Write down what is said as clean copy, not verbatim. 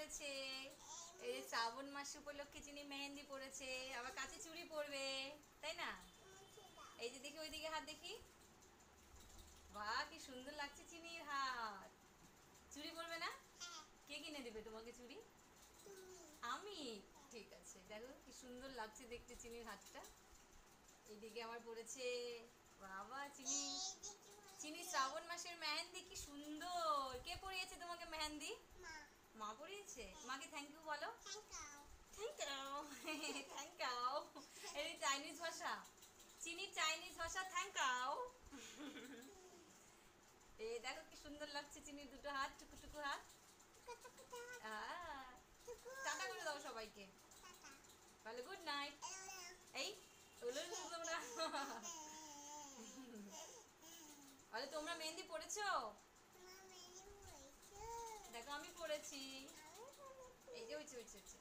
পরেছে। এই যে শ্রাবণ মাস উপলক্ষে চিনি মেহেন্দি পরেছে, আবার কাছে চুড়ি পরবে, তাই না? এই যে দেখি ওইদিকে হাত দেখি, বাহ কি সুন্দর লাগছে চিনির হাত। চুড়ি পরবে না? কে কিনে দেবে তোমাকে চুড়ি? আমি? ঠিক আছে, দেখো কি সুন্দর লাগছে দেখতে চিনির হাতটা। এইদিকে আমার পড়েছে, বাবা চিনি, চিনি শ্রাবণ মাসের মেহেন্দি কি সুন্দর। কে পরিয়েছে তোমাকে মেহেন্দি? মা পরিয়েছে। মাকে থ্যাংক ইউ বলো। Thank you thank you. এই চাইনিজ ভাষা, চিনি চাইনিজ ভাষা থ্যাংক ইউ। এই দেখো কি সুন্দর লাগছে চিনির দুটো হাত, টুকু টুকু হাত। টাটা করে দাও সবাইকে, বলো গুড নাইট। এই আরে তোমরা মেহেন্দি পড়েছো? দেখো আমি পড়েছি। এই যে হয়েছে হয়েছে হয়েছে।